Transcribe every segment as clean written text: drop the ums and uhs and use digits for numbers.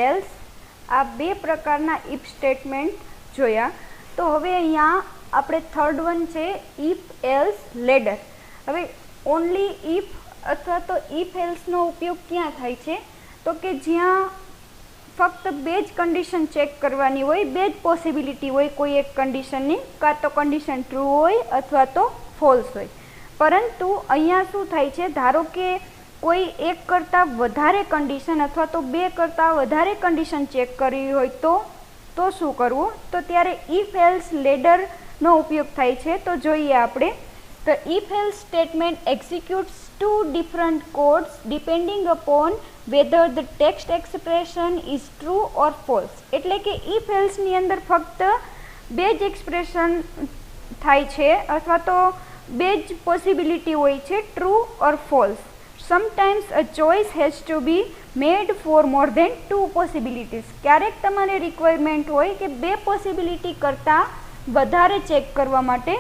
Else આ બે પ્રકારના ઇફ સ્ટેટમેન્ટ જોયા. તો હવે અહીંયા આપણે થર્ડ વન છે ઇફ એલ્સ લેડર. હવે ઓનલી ઇફ અથવા તો ઇફ એલ્સનો ઉપયોગ ક્યાં થાય છે? તો કે જ્યાં ફક્ત બે જ કન્ડિશન ચેક કરવાની હોય, બે જ પોસિબિલિટી હોય કોઈ એક કન્ડિશનની, કાં તો કન્ડિશન ટ્રુ હોય અથવા તો ફોલ્સ હોય. પરંતુ અહીંયા શું થાય છે, ધારો કે કોઈ એક કરતાં વધારે કન્ડિશન અથવા તો બે કરતાં વધારે કન્ડિશન ચેક કરવી હોય તો શું કરવું? તો ત્યારે ઇફ એલ્સ લેડરનો ઉપયોગ થાય છે. તો જોઈએ આપણે. તો if else statement executes two different codes depending upon whether the text expression is true or false. એટલે કે ઇફ એલ્સની અંદર ફક્ત બે જ એક્સપ્રેશન થાય છે અથવા તો બે જ પોસિબિલિટી હોય છે, true or false. Sometimes a choice has to be made for more than two possibilities. ક્યારેક તમારે રિક્વાયરમેન્ટ હોય કે બે પોસિબિલિટી કરતાં વધારે ચેક કરવા માટે.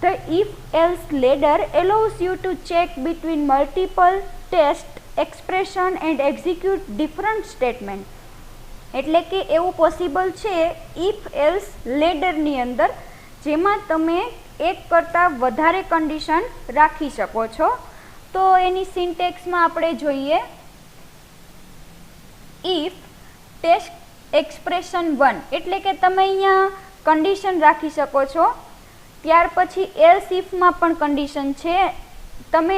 The if-else ladder allows you to check between multiple test expression and execute different statement. એટલે કે એવું પોસિબલ છે ઇફ એલ્સ લેડરની અંદર, જેમાં તમે એક કરતાં વધારે કન્ડિશન રાખી શકો છો. તો એની સિન્ટેક્સમાં આપણે જોઈએ ઇફ ટેસ્ટ એક્સપ્રેશન 1 એટલે કે તમે અહીંયા કન્ડિશન રાખી શકો છો. ત્યાર પછી એલ્સ ઇફમાં પણ કન્ડિશન છે, તમે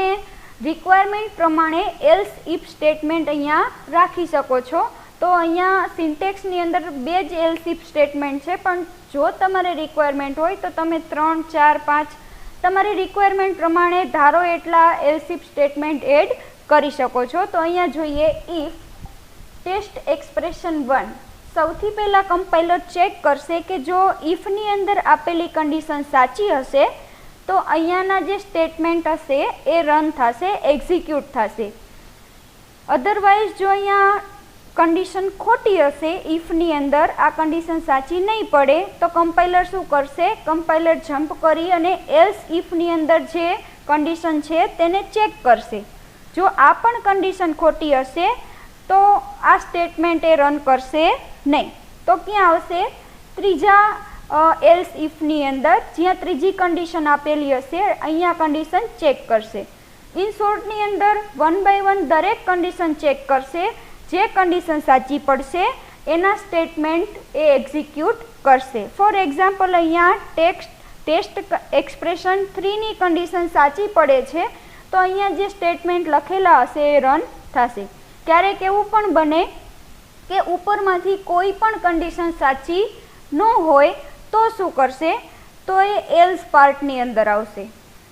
રિક્વાયરમેન્ટ પ્રમાણે એલ્સ ઇફ સ્ટેટમેન્ટ અહીંયા રાખી શકો છો. તો અહીંયા સિન્ટેક્સની અંદર બે જ એલ્સ ઇફ સ્ટેટમેન્ટ છે, પણ જો તમારે રિક્વાયરમેન્ટ હોય તો તમે 3, 4, 5 તમારી રિક્વાયરમેન્ટ પ્રમાણે ધારો એટલા એલ્સ ઇફ સ્ટેટમેન્ટ એડ કરી શકો છો. તો અહીંયા જોઈએ ઇફ ટેસ્ટ એક્સપ્રેશન 1. સૌથી પહેલાં કમ્પાઇલર ચેક કરશે કે જો ઇફની અંદર આપેલી કન્ડિશન સાચી હશે તો અહીંયાના જે સ્ટેટમેન્ટ હશે એ રન થશે, એક્ઝિક્યુટ થશે. અધરવાઇઝ જો અહીંયા કન્ડિશન ખોટી હશે, ઇફની અંદર આ કન્ડિશન સાચી નહીં પડે, તો કમ્પાઇલર શું કરશે? કમ્પાઇલર જમ્પ કરી અને એલ્સ ઇફની અંદર જે કન્ડિશન છે તેને ચેક કરશે. જો આ પણ કન્ડિશન ખોટી હશે તો આ સ્ટેટમેન્ટ એ રન કરશે નહીં. તો ક્યાં આવશે? ત્રીજા એલ્સ ઇફની અંદર, જ્યાં ત્રીજી કન્ડિશન આપેલી હશે અહીંયા કન્ડિશન ચેક કરશે. ઇન શોર્ટની અંદર 1 by 1 દરેક કન્ડિશન ચેક કરશે. જે કન્ડિશન સાચી પડશે એના સ્ટેટમેન્ટ એ એક્ઝિક્યુટ કરશે. ફોર એક્ઝામ્પલ અહીંયા ટેસ્ટ એક્સપ્રેશન 3ની કન્ડિશન સાચી પડે છે તો અહીંયા જે સ્ટેટમેન્ટ લખેલા હશે એ રન થશે. ક્યારેક એવું પણ બને કે ઉપરમાંથી કોઈ પણ કન્ડિશન સાચી ન હોય તો શું કરશે? તો એ એલ્સ પાર્ટની અંદર આવશે.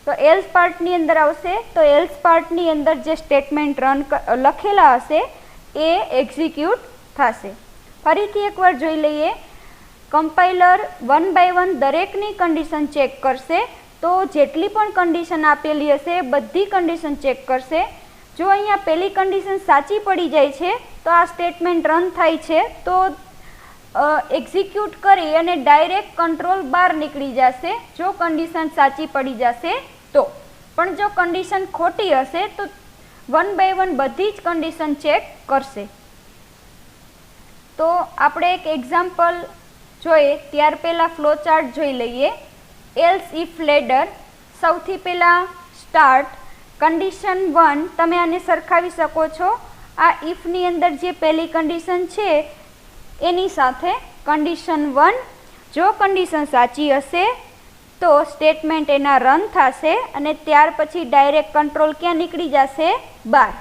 તો એલ્સ પાર્ટની અંદર આવશે તો એલ્સ પાર્ટની અંદર જે સ્ટેટમેન્ટ રન લખેલા હશે એ એક્ઝિક્યુટ થશે. ફરીથી એકવાર જોઈ લઈએ. કમ્પાઇલર 1 by 1 દરેકની કન્ડિશન ચેક કરશે. તો જેટલી પણ કન્ડિશન આપેલી હશે બધી કન્ડિશન ચેક કરશે. જો અહીંયા પહેલી કન્ડિશન સાચી પડી જાય છે તો આ સ્ટેટમેન્ટ રન થાય છે, તો એક્ઝિક્યુટ કરી અને ડાયરેક્ટ કંટ્રોલ બહાર નીકળી જશે જો કન્ડિશન સાચી પડી જશે તો. પણ જો કન્ડિશન ખોટી હશે તો 1 by 1 બધી જ કન્ડિશન ચેક કરશે. તો આપણે એક એક્ઝામ્પલ જોઈએ ત્યાર પહેલાં ફ્લો ચાર્ટ જોઈ લઈએ. Else if ladder. સૌથી પહેલાં સ્ટાર્ટ કન્ડિશન 1. તમે આને સરખાવી શકો છો આ ઇફની અંદર જે પહેલી કન્ડિશન છે એની સાથે કન્ડિશન 1. જો કન્ડિશન સાચી હશે તો સ્ટેટમેન્ટ એના રન થશે અને ત્યાર પછી ડાયરેક્ટ કંટ્રોલ ક્યાં નીકળી જશે? બહાર.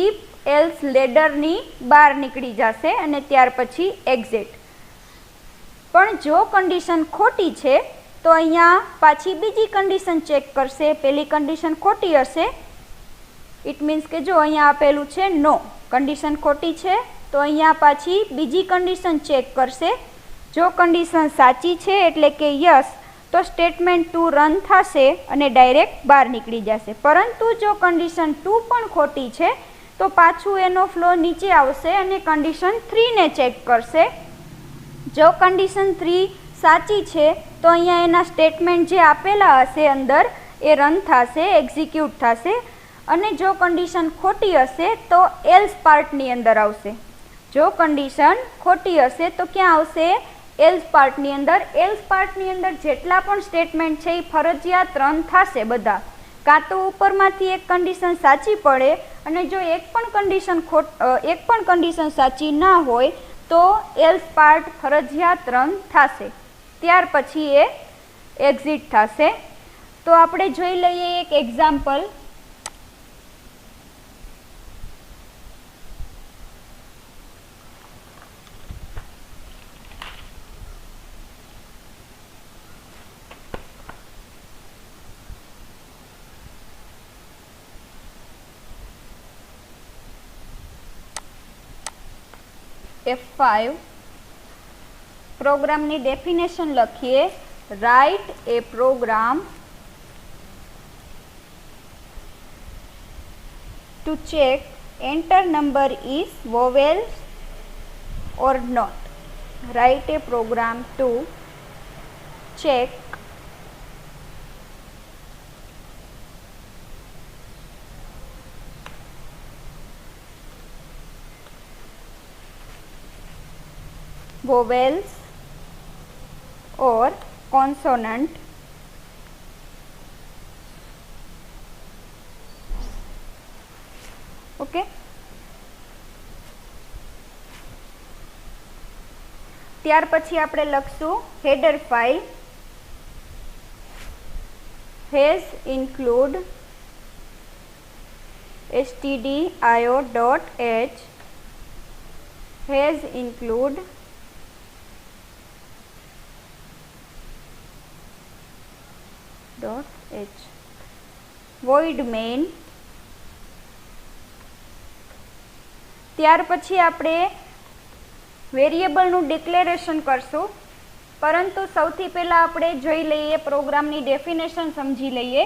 ઇફ એલ્સ લેડરની બહાર નીકળી જશે અને ત્યાર પછી એક્ઝિટ. પણ જો કન્ડિશન ખોટી છે તો અહીંયા પાછી બીજી કન્ડિશન ચેક કરશે. પહેલી કન્ડિશન ખોટી હશે, ઇટ મીન્સ કે જો અહીંયા આપેલું છે નો, કન્ડિશન ખોટી છે તો અહીંયા પાછી બીજી કન્ડિશન ચેક કરશે. જો કન્ડિશન સાચી છે એટલે કે યસ તો સ્ટેટમેન્ટ 2 રન થશે અને ડાયરેક્ટ બહાર નીકળી જશે. પરંતુ જો કન્ડિશન 2 પણ ખોટી છે તો પાછું એનો ફ્લો નીચે આવશે અને કન્ડિશન 3ને ચેક કરશે. જો કન્ડિશન 3 સાચી છે તો અહીંયા એના સ્ટેટમેન્ટ જે આપેલા હશે અંદર એ રન થશે, એક્ઝિક્યુટ થશે. અને જો કન્ડિશન ખોટી હશે તો એલ્સ પાર્ટની અંદર આવશે. જો કન્ડિશન ખોટી હશે તો ક્યાં આવશે? એલ્સ પાર્ટની અંદર. એલ્સ પાર્ટની અંદર જેટલા પણ સ્ટેટમેન્ટ છે એ ફરજિયાત રન થશે બધા. કાં તો ઉપરમાંથી એક કન્ડિશન સાચી પડે અને જો એક પણ કન્ડિશન સાચી ના હોય તો એલ્સ પાર્ટ ફરજિયાત રન થશે. ત્યાર પછી એ એક્ઝિટ થશે. તો આપણે જોઈ લઈએ એક એક્ઝામ્પલ. F5 પ્રોગ્રામની ડેફિનેશન લખીએ. Write a program to check enter number is vowels or not. Write a program to check vowels or consonant okay. ત્યાર પછી આપણે લખશું header file has include stdio.h has include .h void main. ત્યાર પછી આપણે વેરિયેબલનું declaration કરશું, પરંતુ સૌથી પહેલાં આપણે જોઈ લઈએ પ્રોગ્રામની ડેફિનેશન સમજી લઈએ.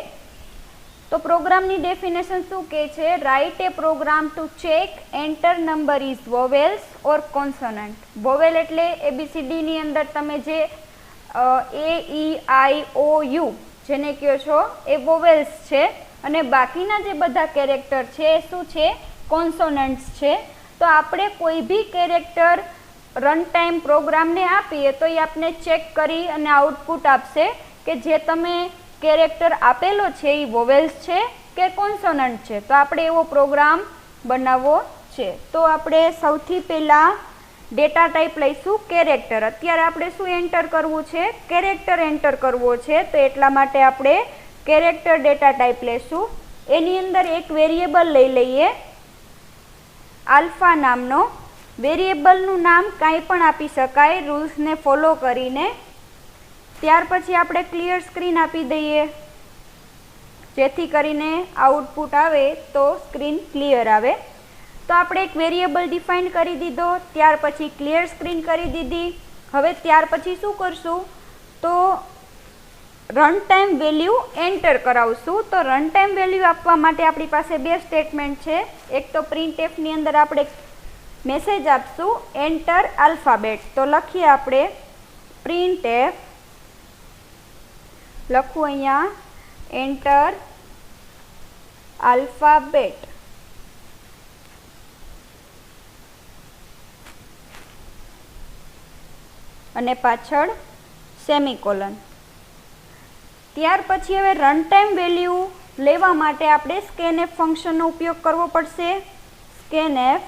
તો પ્રોગ્રામની ડેફિનેશન શું કહે છે? Write a program to check enter number is vowels or consonant. Vowel એટલે ABCDની અંદર તમે જે A-E-I-O-U જેને કહો છો એ વોવેલ્સ છે અને બાકીના જે બધા કેરેક્ટર છે એ શું છે? કોન્સોનન્ટ્સ છે. તો આપણે કોઈ બી કેરેક્ટર રન ટાઈમ પ્રોગ્રામને આપીએ તો એ આપણે ચેક કરી અને આઉટપુટ આપશે કે જે તમે કેરેક્ટર આપેલો છે એ વોવેલ્સ છે કે કોન્સોનન્ટ છે. તો આપણે એવો પ્રોગ્રામ બનાવવો છે. તો આપણે સૌથી પહેલાં ડેટા ટાઈપ લઈશું કેરેક્ટર. અત્યારે આપણે શું એન્ટર કરવું છે? કેરેક્ટર એન્ટર કરવો છે. તો એટલા માટે આપણે કેરેક્ટર ડેટા ટાઈપ લેશું. એની અંદર એક વેરિયેબલ લઈ લઈએ આલ્ફા નામનો. વેરિયેબલનું નામ કાંઈ પણ આપી શકાય રૂલ્સને ફોલો કરીને. ત્યાર પછી આપણે ક્લિયર સ્ક્રીન આપી દઈએ જેથી કરીને આઉટપુટ આવે તો સ્ક્રીન ક્લિયર આવે. તો આપણે એક વેરિયેબલ ડિફાઇન કરી દીધો, ત્યાર પછી ક્લિયર સ્ક્રીન કરી દીધી. હવે ત્યાર પછી શું કરશું? તો રન ટાઈમ વેલ્યુ એન્ટર કરાવશું. તો રન ટાઈમ વેલ્યુ આપવા માટે આપણી પાસે બે સ્ટેટમેન્ટ છે. એક તો પ્રિન્ટએફની અંદર આપણે મેસેજ આપશું એન્ટર આલ્ફાબેટ. તો લખીએ આપણે પ્રિન્ટએફ, લખું અહીંયા એન્ટર આલ્ફાબેટ. અને પાછળ સેમિકોલન. ત્યાર પછી હવે રન ટાઈમ વેલ્યુ લેવા માટે આપણે સ્કેનએફ ફંક્શનનો ઉપયોગ કરવો પડશે. સ્કેનએફ.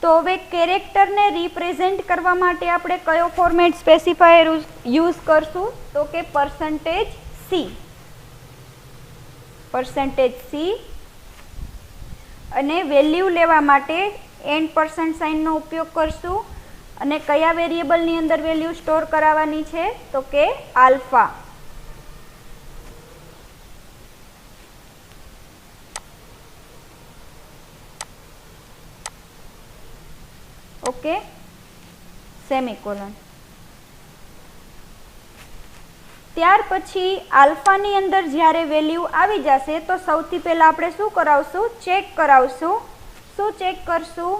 તો હવે કેરેક્ટરને રિપ્રેઝેન્ટ કરવા માટે આપણે કયો ફોર્મેટ સ્પેસિફાયર યુઝ કરશું? તો કે %C અને વેલ્યુ લેવા માટે $&સાઇનનો ઉપયોગ કરશું. અને કયા વેરિયેબલની અંદર વેલ્યુ સ્ટોર કરાવવાની છે? તો કે આલ્ફા. Okay, semicolon. ત્યાર પછી આલ્ફાની અંદર જ્યારે વેલ્યુ આવી જશે તો સૌથી પહેલાં આપણે શું કરાવશું? ચેક કરાવશું. શું ચેક કરશું?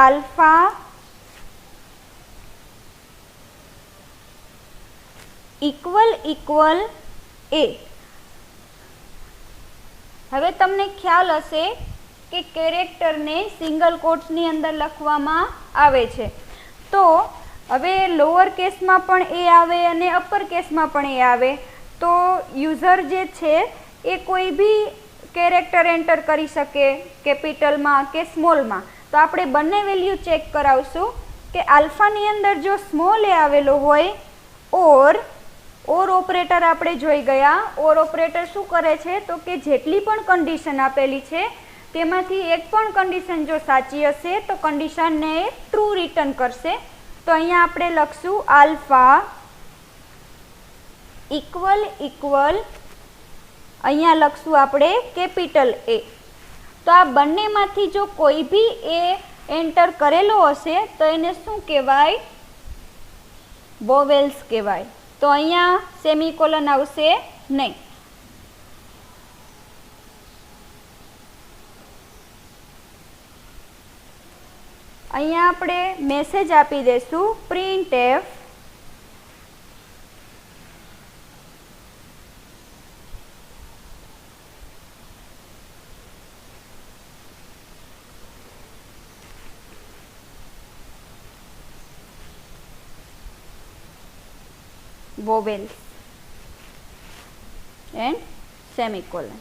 આલ્ફા ઇક્વલ એ. હવે તમને ખ્યાલ હશે કે કેરેક્ટરને સિંગલ કોટ્સની અંદર લખવામાં આવે છે. તો હવે લોઅર કેસમાં પણ એ આવે અને અપર કેસમાં પણ એ આવે, તો યુઝર જે છે એ કોઈ બી કેરેક્ટર એન્ટર કરી શકે કેપિટલમાં કે સ્મોલમાં. તો આપણે બંને વેલ્યુ ચેક કરાવશું કે આલ્ફાની અંદર જો સ્મોલ એ આવેલો હોય, ઓર ઓપરેટર આપણે જોઈ ગયા. ઓર ઓપરેટર શું કરે છે તો કે જેટલી પણ કન્ડિશન આપેલી છે તેમાંથી એક પણ કન્ડિશન જો સાચી હશે તો કન્ડિશનને ટ્રુ રિટર્ન કરશે. તો અહીંયા આપણે લખશું આલ્ફા ઇક્વલ ઇક્વલ, અહીંયા લખશું આપણે કેપિટલ એ. તો આ બંનેમાંથી જો કોઈ બી એ એન્ટર કરેલો હશે તો એને શું કહેવાય? વોવેલ્સ કહેવાય. તો અહીંયા સેમિકોલન આવશે નહીં. અહીંયા આપણે મેસેજ આપી દઈશું print F vowels and semicolon.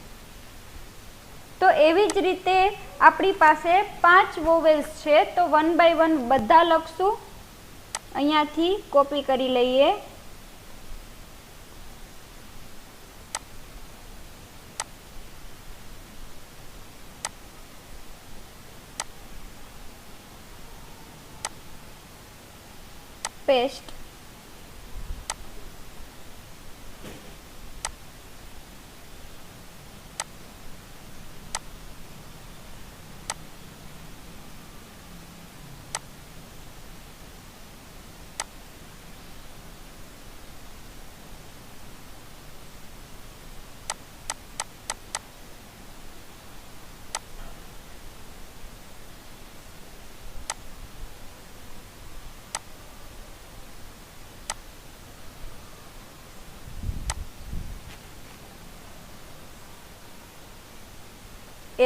તો એવી જ રીતે આપણી પાસે 5 વોવેલ્સ છે, તો 1 બાય 1 બધા લખશું. અહીંયાથી કોપી કરી લઈએ. પેસ્ટ.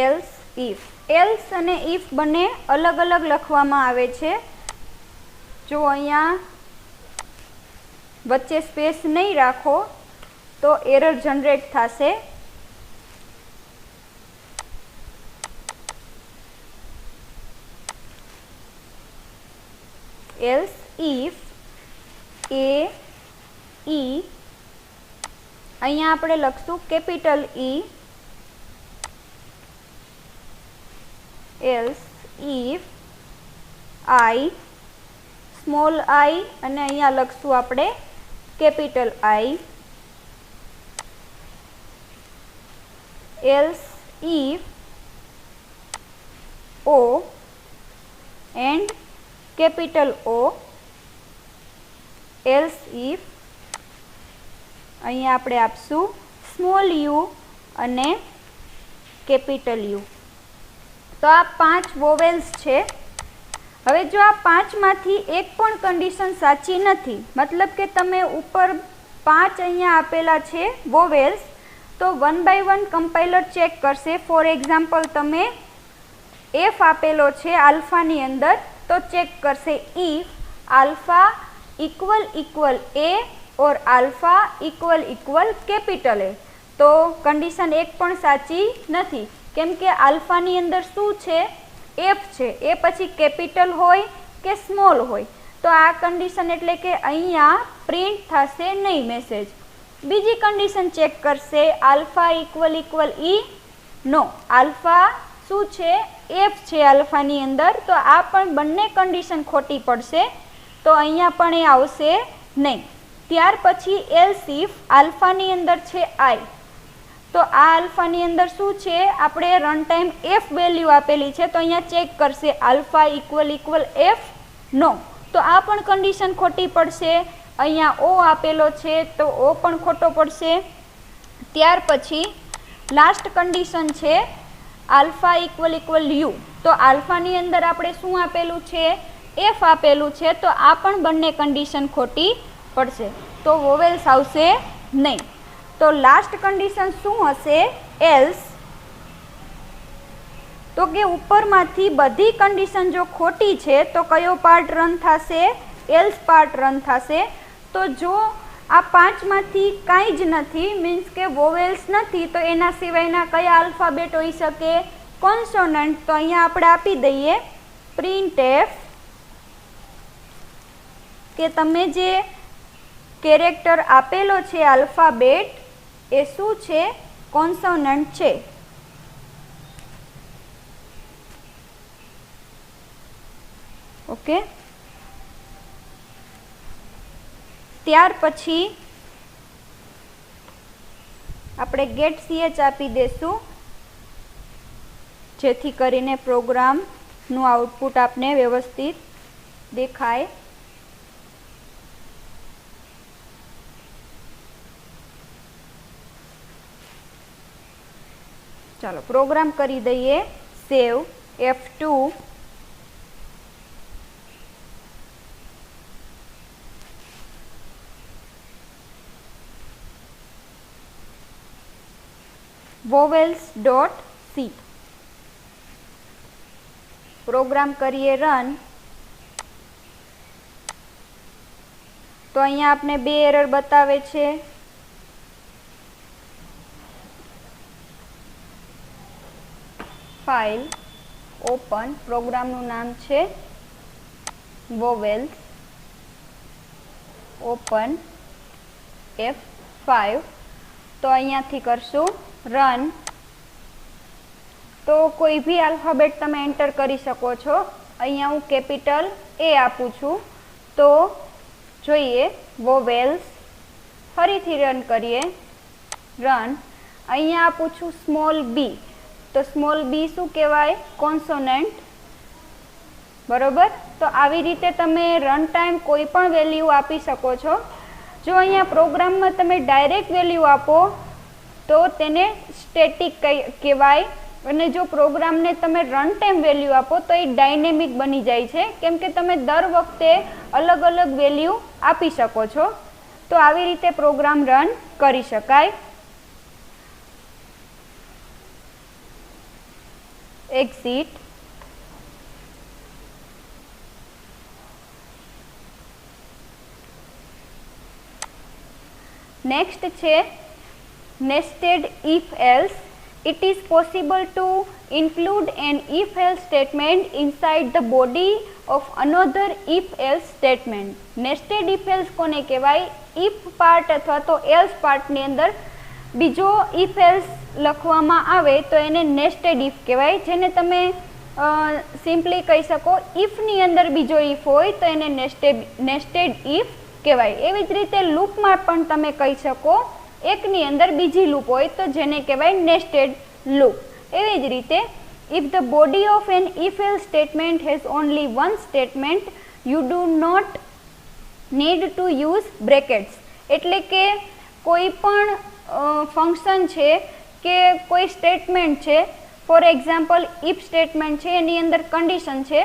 Else if. એલ્સ અને ઇફ બંને અલગ અલગ લખવામાં આવે છે. જો અહીંયા વચ્ચે સ્પેસ નહીં રાખો તો એરર જનરેટ થશે. એલ્સ ઇફ એ ઈ, અહીંયા આપણે લખશું capital E. Else if I small I, અને અહીંયા લખશું આપણે capital I. Else if O and capital O. Else if અહીંયા આપણે આપશું સ્મોલ યુ અને કેપિટલ યુ. તો આ 5 વોવેલ્સ છે. હવે જો આ 5માંથી એક પણ કન્ડિશન સાચી નથી, મતલબ કે તમે ઉપર 5 અહીંયા આપેલા છે વોવેલ્સ, તો 1 બાય 1 કમ્પાઇલર ચેક કરશે. ફોર એક્ઝામ્પલ તમે એફ આપેલો છે આલ્ફાની અંદર, તો ચેક કરશે if alpha equal equal A or alpha equal equal capital એ. તો કન્ડિશન એક પણ સાચી નથી, કેમ કે આલ્ફાની અંદર શું છે? એફ છે. એ પછી કેપિટલ હોય કે સ્મોલ હોય, તો આ કન્ડિશન એટલે કે અહીંયા પ્રિન્ટ થશે નહીં મેસેજ. બીજી કન્ડિશન ચેક કરશે આલ્ફા ઇક્વલ ઇક્વલ ઈ. નો, આલ્ફા શું છે? એફ છે આલ્ફાની અંદર, તો આ પણ બંને કન્ડિશન ખોટી પડશે. તો અહીંયા પણ એ આવશે નહીં. ત્યાર પછી એલ્સ ઇફ આલ્ફાની અંદર છે આઈ, તો આ આલ્ફાની અંદર શું છે? આપણે રન ટાઈમ એફ વેલ્યુ આપેલી છે, તો અહીંયા ચેક કરશે આલ્ફા ઇક્વલ ઇક્વલ એફ. નો, તો આ પણ કન્ડિશન ખોટી પડશે. અહીંયા ઓ આપેલો છે તો ઓ પણ ખોટો પડશે. ત્યાર પછી લાસ્ટ કન્ડિશન છે આલ્ફા ઇક્વલ ઇક્વલ યુ, તો આલ્ફાની અંદર આપણે શું આપેલું છે? એફ આપેલું છે, તો આ પણ બંને કન્ડિશન ખોટી પડશે. તો વોવેલ્સ આવશે નહીં. તો લાસ્ટ કન્ડિશન શું હશે? એલ્સ તો કે ઉપરમાંથી બધી કન્ડિશન જો ખોટી છે તો કયો પાર્ટ રન થશે? એલ્સ પાર્ટ રન થશે. તો જો આ પાંચમાંથી કાંઈ જ નથી, મીન્સ કે વોવેલ્સ નથી, તો એના સિવાયના કયા આલ્ફાબેટ હોઈ શકે? કોન્સોનન્ટ. તો અહીંયા આપણે આપી દઈએ પ્રિન્ટએફ કે તમે જે કેરેક્ટર આપેલો છે આલ્ફાબેટ એ શું છે? કોન્સોનન્ટ છે. ઓકે. ત્યાર પછી આપણે ગેટ ch આપી દેશું, જેથી કરીને પ્રોગ્રામનું આઉટપુટ આપને વ્યવસ્થિત દેખાય. ચાલો પ્રોગ્રામ કરી દઈએ. સેવ F2. vowels.c પ્રોગ્રામ કરીએ રન. તો અહીંયા આપણે બે એરર બતાવે છે. ફાઇલ ઓપન, પ્રોગ્રામનું નામ છે vowels, ઓપન F5. તો અહીંયાથી કરશું રન. તો કોઈ બી આલ્ફાબેટ તમે એન્ટર કરી શકો છો. અહીંયા હું કેપિટલ A આપું છું. તો જોઈએ vowels. ફરીથી રન કરીએ. રન. અહીંયા આપું છું સ્મોલ b. તો સ્મોલ b શું કહેવાય? કોન્સોનન્ટ. બરોબર. તો આવી રીતે તમે રન ટાઈમ કોઈ પણ વેલ્યુ આપી શકો છો. જો અહીંયા પ્રોગ્રામમાં તમે ડાયરેક્ટ વેલ્યુ આપો તો તેને સ્ટેટિક કહેવાય, અને જો પ્રોગ્રામને તમે રન ટાઈમ વેલ્યુ આપો તો એ ડાયનેમિક બની જાય છે, કેમ કે તમે દર વખતે અલગ અલગ વેલ્યુ આપી શકો છો. તો આવી રીતે પ્રોગ્રામ રન કરી શકાય. એક્ઝિટ. નેક્સ્ટ છે nested if else. It is possible to include an if else statement inside the body of another if else statement. nested if else કોને કહેવાય? if પાર્ટ અથવા તો else પાર્ટની અંદર બીજો if else લખવામાં આવે તો એને nested if કહેવાય, જેને તમે સિમ્પલી કહી શકો ifની અંદર બીજો if હોય તો એને nested if કહેવાય. એવી જ રીતે લૂપમાં પણ તમે કહી શકો એકની અંદર બીજી લૂપ હોય તો જેને કહેવાય nested loop. એવી જ રીતે if the body of an if else statement has only one statement, you do not need to use brackets. એટલે કે કોઈ પણ ફંક્શન છે કે કોઈ સ્ટેટમેન્ટ છે, ફોર એક્ઝામ્પલ if સ્ટેટમેન્ટ છે, એની અંદર કન્ડિશન છે,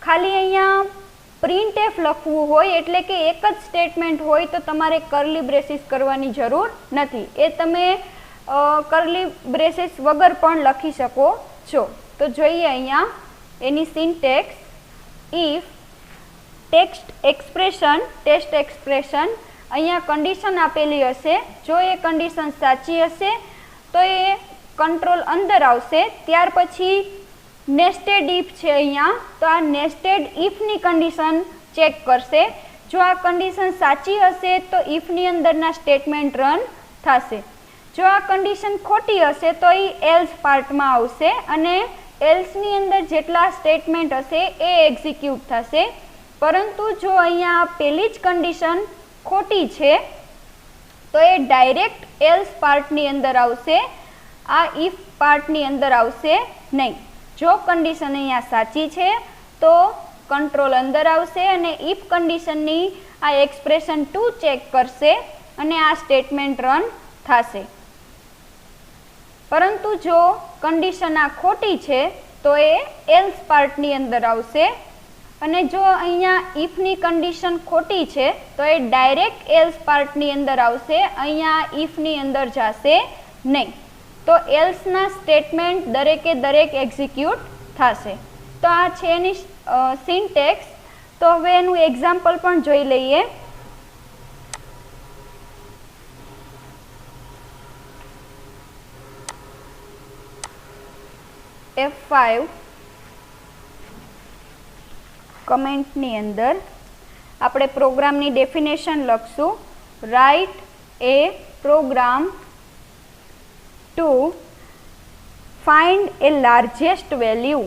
ખાલી અહીંયા પ્રિન્ટએફ લખવું હોય એટલે કે એક જ સ્ટેટમેન્ટ હોય તો તમારે કર્લી બ્રેસીસ કરવાની જરૂર નથી. એ તમે કર્લી બ્રેસીસ વગર પણ લખી શકો છો. તો જોઈએ અહીંયા એની syntax. If text expression, test expression, અહીંયા કન્ડિશન આપેલી હશે. જો એ કન્ડિશન સાચી હશે તો એ કંટ્રોલ અંદર આવશે. ત્યાર પછી nested if છે અહીંયા, તો આ nested ifની કન્ડિશન ચેક કરશે. જો આ કન્ડિશન સાચી હશે તો ifની અંદરના સ્ટેટમેન્ટ રન થશે. જો આ કન્ડિશન ખોટી હશે તો એ એલ્સ પાર્ટમાં આવશે અને એલ્સની અંદર જેટલા સ્ટેટમેન્ટ હશે એ એક્ઝિક્યુટ થશે. પરંતુ જો અહીંયા પહેલી જ કન્ડિશન ખોટી છે તો એ ડાયરેક્ટ એલ્સ પાર્ટની અંદર આવશે, આ if પાર્ટની અંદર આવશે નહીં. જો કન્ડિશન અહીંયા સાચી છે તો કંટ્રોલ અંદર આવશે અને ઇફ કન્ડિશનની આ એક્સપ્રેશન 2 ચેક કરશે અને આ સ્ટેટમેન્ટ રન થશે. પરંતુ જો કન્ડિશન આ ખોટી છે તો એ એલ્સ પાર્ટની અંદર આવશે અને જો અહીંયા ઇફની કન્ડિશન ખોટી છે તો એ ડાયરેક્ટ એલ્સ પાર્ટની અંદર આવશે, અહીંયા ઇફની અંદર જશે નહીં. તો એલ્સના સ્ટેટમેન્ટ દરેકે દરેક એક્ઝિક્યુટ થશે. તો આ છે એની સિન્ટેક્સ. તો હવે એનું એક્ઝામ્પલ પણ જોઈ લઈએ. F5 કમેન્ટની અંદર આપણે પ્રોગ્રામની ડેફિનેશન લખશું. Write a program to find a largest value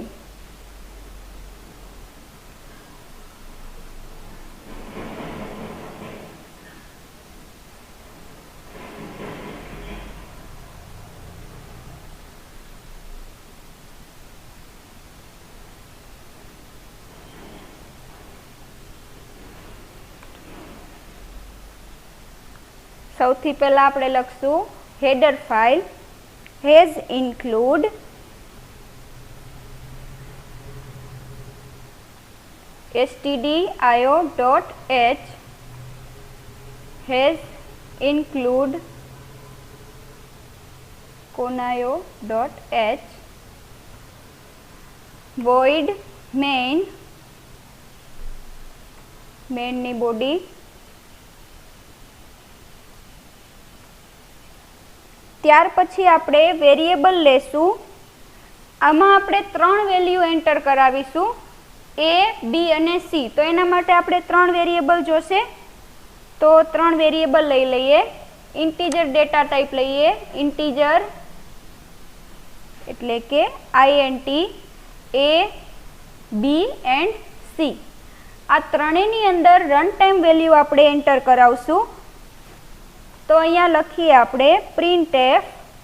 સૌથી પહેલા આપણે લખશું header file hash include stdio.h hash include conaio.h void mainની બોડી ત્યાર પછી આપણે વેરિયેબલ લેશું. આમાં આપણે 3 વેલ્યુ એન્ટર કરાવીશું A, B અને C. તો એના માટે આપણે 3 વેરિયેબલ જોશે. તો 3 વેરિયેબલ લઈ લઈએ. ઇન્ટીજર ડેટા ટાઈપ લઈએ. ઇન્ટીજર એટલે કે INT A, B and C. આ ત્રણેયની અંદર રન ટાઈમ વેલ્યુ આપણે એન્ટર કરાવશું. તો અહીંયા લખીએ આપણે printf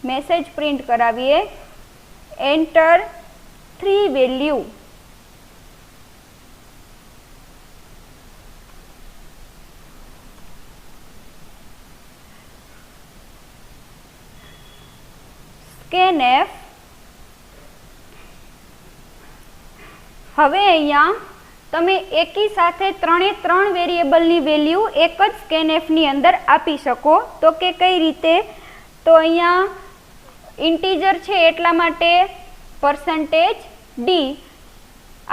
મેસેજ પ્રિન્ટ કરાવીએ એન્ટર 3 વેલ્યુ. scanf હવે અહીંયા તમે એકી સાથે 3 વેરિયેબલની વેલ્યુ એક જ સ્કેનએફની અંદર આપી શકો. તો કે કઈ રીતે? તો અહીંયા ઇન્ટીજર છે એટલા માટે %d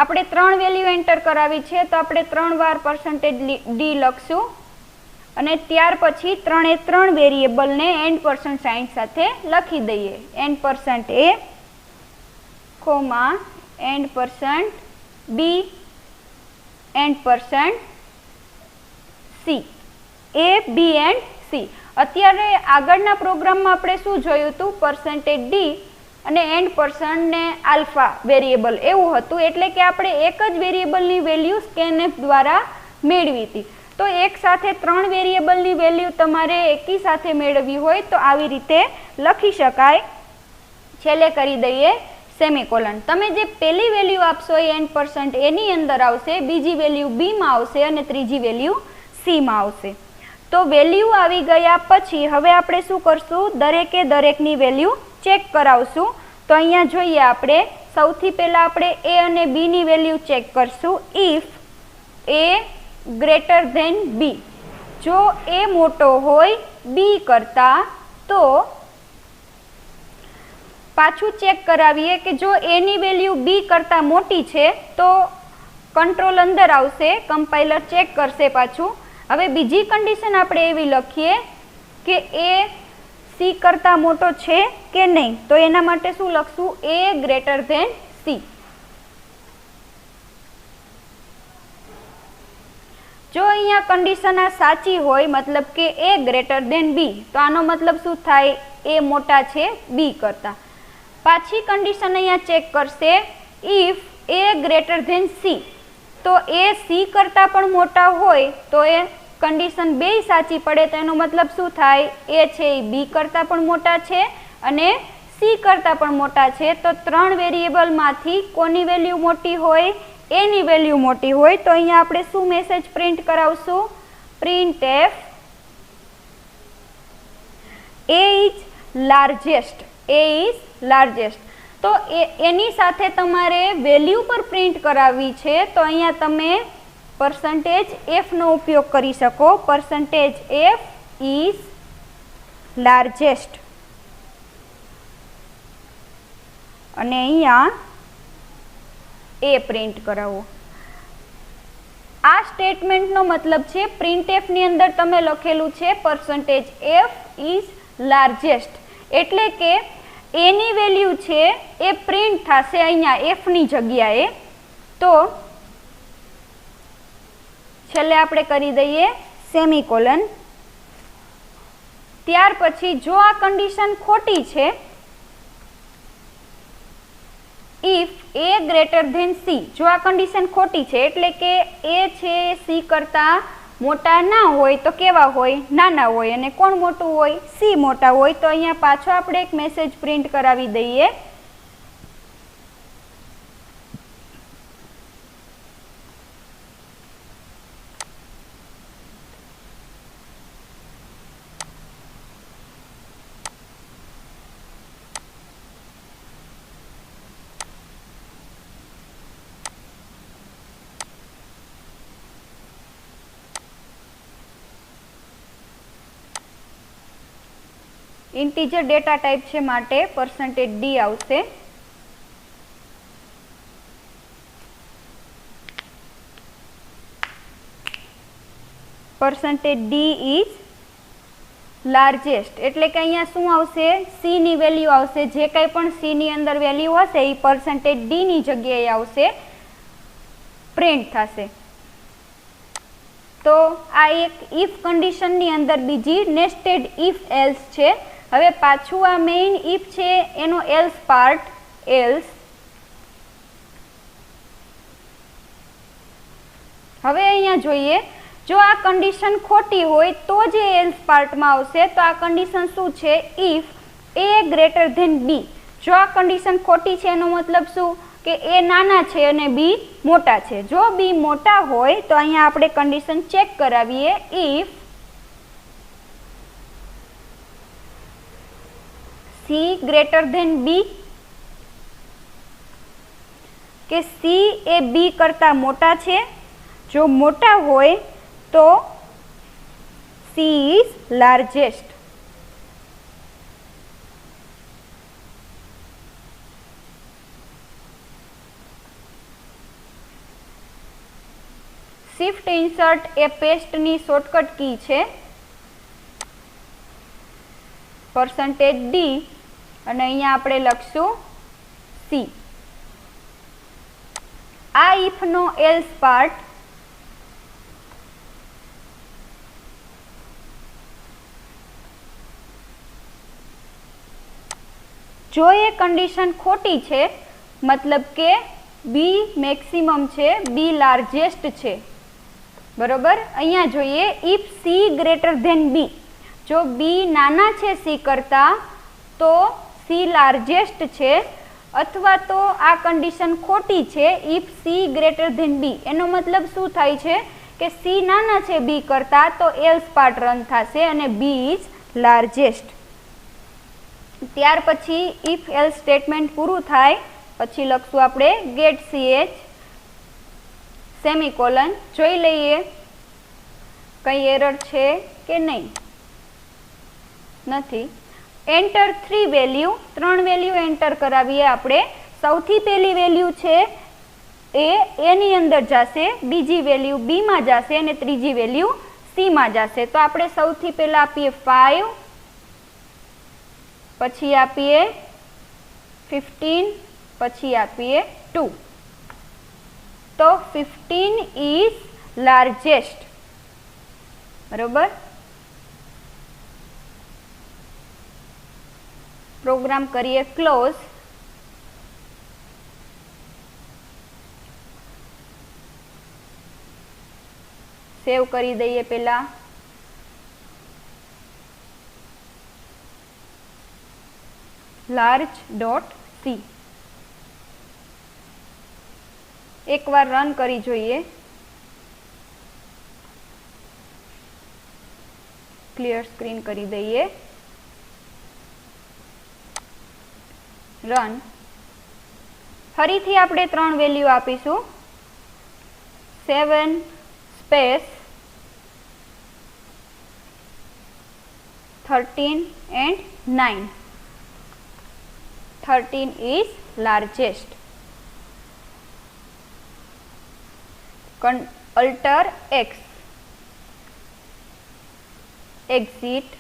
આપણે 3 વેલ્યુ એન્ટર કરાવી છે તો આપણે 3 વાર %d લખશું અને ત્યાર પછી 3 વેરિયેબલને $સાઇન સાથે લખી દઈએ. $a, $b %c A, B and C. અત્યારે આગળના પ્રોગ્રામમાં આપણે શું જોયું હતું? %d અને ને આલ્ફા વેરિયેબલ એવું હતું. એટલે કે આપણે એક જ વેરિયેબલની વેલ્યુ સ્કેનએફ દ્વારા મેળવી હતી. તો એક સાથે 3 વેરિયેબલની વેલ્યુ તમારે એકી સાથે મેળવવી હોય તો આવી રીતે લખી શકાય. છેલ્લે કરી દઈએ સેમિકોલન. તમે જે પહેલી વેલ્યુ આપશો એ %, એની અંદર આવશે, બીજી વેલ્યુ બીમાં આવશે અને ત્રીજી વેલ્યુ સીમાં આવશે. તો વેલ્યુ આવી ગયા પછી હવે આપણે શું કરશું? દરેકે દરેકની વેલ્યુ ચેક કરાવશું. તો અહીંયા જોઈએ આપણે સૌથી પહેલાં આપણે એ અને બીની વેલ્યુ ચેક કરશું. ઇફ એ ગ્રેટર ધેન બી, જો એ મોટો હોય બી કરતાં તો પાછું ચેક કરાવીએ કે જો એની વેલ્યુ બી કરતાં મોટી છે તો કંટ્રોલ અંદર આવશે, કમ્પાઇલર ચેક કરશે પાછું. હવે બીજી કન્ડિશન આપણે એવી લખીએ કે એ સી કરતાં મોટો છે કે નહીં. તો એના માટે શું લખશું? એ ગ્રેટર ધેન સી. જો અહીંયા કન્ડિશન આ સાચી હોય, મતલબ કે એ ગ્રેટર ધેન બી, તો આનો મતલબ શું થાય? એ મોટા છે બી કરતાં. પાછી કન્ડિશન અહીંયા ચેક કરશે if a greater than c. તો એ સી કરતાં પણ મોટા હોય તો એ કન્ડિશન બેય સાચી પડે. તો એનો મતલબ શું થાય? એ છે એ બી કરતાં પણ મોટા છે અને સી કરતાં પણ મોટા છે. તો 3 વેરિયેબલમાંથી કોની વેલ્યુ મોટી હોય? એની વેલ્યુ મોટી હોય. તો અહીંયા આપણે શું મેસેજ પ્રિન્ટ કરાવશું? printf a is largest. a is largest. તો એની સાથે તમારે વેલ્યુ પર પ્રિન્ટ કરાવવી છે તો અહીંયા તમે %f નો ઉપયોગ કરી શકો. %f is largest. અને અહીંયા એ પ્રિન્ટ કરાવો. આ સ્ટેટમેન્ટનો મતલબ છે પ્રિન્ટએફની અંદર તમે લખેલું છે %f ઇઝ લાર્જેસ્ટ, એટલે કે એની વેલ્યુ છે એ પ્રિન્ટ થશે અહીંયા એફની જગ્યાએ. તો છેલ્લે આપણે કરી દઈએ સેમિકોલન. ત્યાર પછી જો આ કન્ડિશન ખોટી છે, if a greater than c, જો આ કન્ડિશન ખોટી છે એટલે કે એ છે સી કરતા મોટા ના હોય તો કેવા હોય? નાના હોય. અને કોણ મોટું હોય? સી મોટા હોય. તો અહીંયા પાછો આપણે એક મેસેજ પ્રિન્ટ કરાવી દઈએ. ઇન્ટીજર ડેટા ટાઈપ છે માટે %d આવશે. %d ઇઝ લાર્જેસ્ટ, એટલે કે અહીંયા શું આવશે? સી ની વેલ્યુ આવશે. જે કંઈ પણ સી ની અંદર વેલ્યુ હશે એ %d ની જગ્યાએ આવશે, પ્રિન્ટ થશે. તો આ એક ઇફ કન્ડિશનની અંદર બીજી નેસ્ટેડ ઇફ એલ્સ છે. હવે પાછું આ મેઇન ઇફ છે એનો એલ્સ પાર્ટ, એલ્સ. હવે અહીંયા જોઈએ, જો આ કન્ડિશન ખોટી હોય તો જે એલ્સ પાર્ટમાં આવશે, તો આ કન્ડિશન શું છે? ઇફ એ ગ્રેટર ધેન બી. જો આ કન્ડિશન ખોટી છે એનો મતલબ શું? કે એ નાના છે અને બી મોટા છે. જો બી મોટા હોય તો અહીંયા આપણે કન્ડિશન ચેક કરાવીએ. ઇફ સી ગ્રેટર ધેન બી, કે સી એ બી કરતા મોટા છે. જો મોટા હોય તો C is largest. Shift insert એ પેસ્ટની શોર્ટકટ કી છે. %d અને અહીંયા આપણે લખશું સી. આ ઇફનો એલ્સ પાર્ટ જો એ કન્ડિશન ખોટી છે, મતલબ કે બી મેક્સિમમ છે, બી લાર્જેસ્ટ છે, બરોબર. અહીંયા જોઈએ ઇફ સી ગ્રેટર ધેન બી. જો બી નાના છે સી કરતા તો સી લાર્જેસ્ટ છે, અથવા તો આ કન્ડિશન ખોટી છે ઇફ સી ગ્રેટર ધેન બી. એનો મતલબ શું થાય છે કે સી નાના છે બી કરતા તો એલ્સ પાર્ટ રન થશે અને બી ઇઝ લાર્જેસ્ટ. ત્યાર પછી ઇફ એલ્સ સ્ટેટમેન્ટ પૂરું થાય પછી લખશું આપણે ગેટ ch સેમિકોલન. જોઈ લઈએ કઈ એરર છે કે નહીં. નથી. એન્ટર 3 વેલ્યુ, 3 વેલ્યુ એન્ટર કરાવીએ આપણે. સૌથી પહેલી વેલ્યુ છે એ એની અંદર જશે, બીજી વેલ્યુ બી માં જશે અને ત્રીજી વેલ્યુ સી માં જશે. તો આપણે સૌથી પહેલા આપીએ 5, પછી આપીએ 15, પછી આપીએ 2. તો 15 ઇઝ લાર્જેસ્ટ, બરોબર. પ્રોગ્રામ કરીએ ક્લોઝ. સેવ કરી દઈએ પેલા. large.c. એકવાર રન કરી જોઈએ. ક્લિયર સ્ક્રીન કરી દઈએ. રન. ફરીથી આપણે 3 વેલ્યુ આપીશું. 7 space 13 and 9. 13 is largest. Alter x, exit